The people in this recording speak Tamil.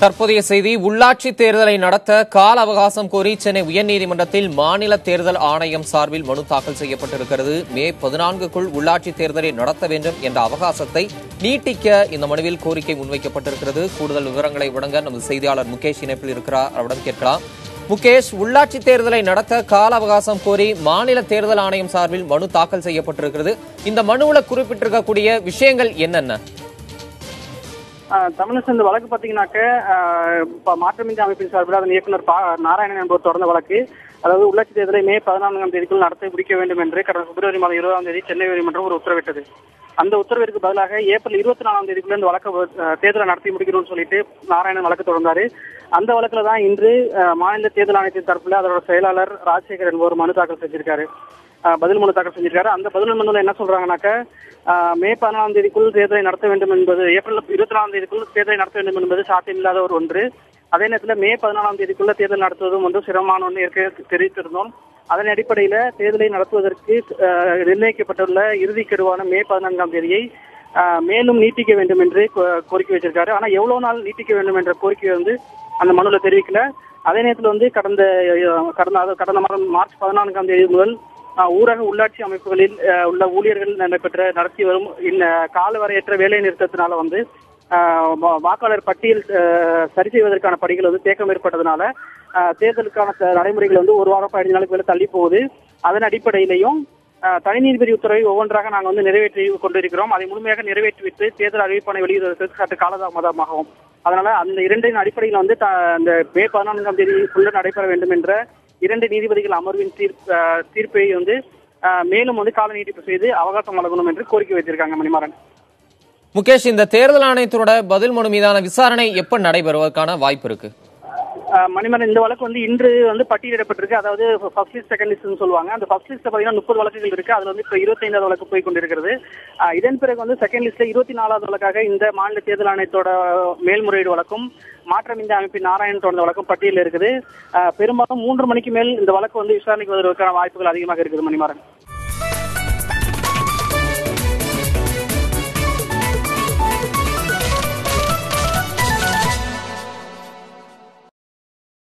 தற்போதைய செய்தி. உள்ளாட்சி தேர்தலை நடத்த கால அவகாசம் கோரி சென்னை உயர்நீதிமன்றத்தில் மாநில தேர்தல் ஆணையம் சார்பில் மனு தாக்கல் செய்யப்பட்டிருக்கிறது. மே 14க்குள் உள்ளாட்சி தேர்தலை நடத்த வேண்டும் என்ற அவகாசத்தை நீட்டிக்க இந்த மனுவில் கோரிக்கை முன்வைக்கப்பட்டிருக்கிறது. கூடுதல் விவரங்களை வழங்க நமது செய்தியாளர் முகேஷ் இணைப்பில் இருக்கிறார். அவரிடம் கேட்கலாம். முகேஷ், உள்ளாட்சி தேர்தலை நடத்த கால அவகாசம் கோரி மாநில தேர்தல் ஆணையம் சார்பில் மனு தாக்கல் செய்யப்பட்டிருக்கிறது. இந்த மனுவில் குறிப்பிட்டிருக்கக்கூடிய விஷயங்கள் என்னென்ன? தமிழக இந்த வழக்கு பாத்தீங்கன்னாக்க மாற்றமின்றி அமைப்பின் சார்பில் அதன் இயக்குநர் நாராயணன் என்பவர் தொடர்ந்த வழக்கு. அதாவது உள்ளாட்சி தேர்தலை மே 14ஆம் தேதிக்குள் நடத்த முடிக்க வேண்டும் என்று கடந்த பிப்ரவரி மாதம் 20ஆம் தேதி சென்னை உயர்நீதிமன்றம் ஒரு உத்தரவிட்டது. அந்த உத்தரவிற்கு பதிலாக ஏப்ரல் 24ஆம் தேதிக்குள்ள இந்த வழக்கு தேர்தலை நடத்தி முடிக்கணும்னு சொல்லிட்டு நாராயணன் வழக்கு தொடர்ந்தாரு. அந்த வழக்குல தான் இன்று மாநில தேர்தல் ஆணையத்தின் தரப்புல அதோட செயலாளர் ராஜசேகர் என்பவர் மனு தாக்கல் செஞ்சிருக்காரு. பதில் மனு தாக்கல் செஞ்சிருக்காரு. அந்த பதில் மனுல என்ன சொல்றாங்கன்னாக்க, மே 14ஆம் தேதிக்குள் தேர்தலை நடத்த வேண்டும் என்பது, ஏப்ரல் 24ஆம் தேதிக்குள் தேர்தலை நடத்த வேண்டும் என்பது சாத்தியமில்லாத ஒரு ஒன்று. அதே நேரத்தில் மே 14ஆம் தேதிக்குள்ள தேர்தல் நடத்துவதும் வந்து சிரமமான ஒன்று தெரிவித்திருந்தோம். அதன் அடிப்படையில தேர்தலை நடத்துவதற்கு நிர்ணயிக்கப்பட்டுள்ள இறுதி கெடுவான மே 14ஆம் தேதியை மேலும் நீட்டிக்க வேண்டும் என்று கோரிக்கை வச்சிருக்காரு. ஆனா எவ்வளவு நாள் நீட்டிக்க வேண்டும் என்ற கோரிக்கையை வந்து அந்த மனுல தெரிவிக்கல. அதே நேரத்தில் வந்து கடந்த மாதம் மார்ச் 14ஆம் தேதி முதல் ஊரக உள்ளாட்சி அமைப்புகளில் உள்ள ஊழியர்கள் நடத்தி வரும் காலவரையற்ற வேலை நிறுத்தத்தினால வந்து வாக்காளர் பட்டியல் சரி செய்வதற்கான பணிகள் வந்து தேக்கம் ஏற்பட்டதுனால தேர்தலுக்கான நடைமுறைகள் வந்து ஒரு வாரம் 15 நாளுக்கு மேல தள்ளி போகுது. அதன் அடிப்படையிலையும் தனி நீதிபதி உத்தரவை ஒவ்வொன்றாக நாங்கள் வந்து நிறைவேற்றி கொண்டிருக்கிறோம். அதை முழுமையாக நிறைவேற்றிவிட்டு தேர்தல் அறிவிப்பானை வெளியிடுவதற்கு சற்று காலதாமதமாகும். அதனால அந்த இரண்டின் அடிப்படையில் வந்து அந்த மே 14ஆம் தேதிக்குள்ள நடைபெற வேண்டும் என்ற 2 நீதிபதிகள் அமர்வின் தீர்ப்பை வந்து மேலும் வந்து கால நீட்டிப்பு செய்து அவகாசம் வழங்கணும் என்று கோரிக்கை வைத்திருக்காங்க. மணிமாறன். முகேஷ், இந்த தேர்தல் ஆணையத்தோட பதில் மனு மீதான விசாரணை எப்ப நடைபெறுவதற்கான வாய்ப்பு இருக்கு? மணிமாறன், இந்த வழக்கு வந்து இன்று வந்து பட்டியலிடப்பட்டிருக்கு. அதாவது ஃபர்ஸ்ட் லிஸ்ட் செகண்ட் லிஸ்ட்னு சொல்லுவாங்க. அந்த ஃபர்ஸ்ட் லிஸ்ட்ல பாத்தீங்கன்னா 30 வழக்குகள் இருக்கு. அதுல வந்து இப்ப 25வது வழக்கு போய் கொண்டிருக்கிறது. இதன் பிறகு வந்து செகண்ட் லிஸ்ட்ல 24வது வழக்காக இந்த மாநில தேர்தல் ஆணையத்தோட மேல்முறையீடு வழக்கும் மாற்றமின்றி அமைப்பின் நாராயணன் தொடர்ந்த வழக்கும் பட்டியலில் இருக்குது. பெரும்பாலும் 3 மணிக்கு மேல் இந்த வழக்கு வந்து விசாரணைக்கு வருவதற்கான வாய்ப்புகள் அதிகமாக இருக்குது. மணிமாறன்.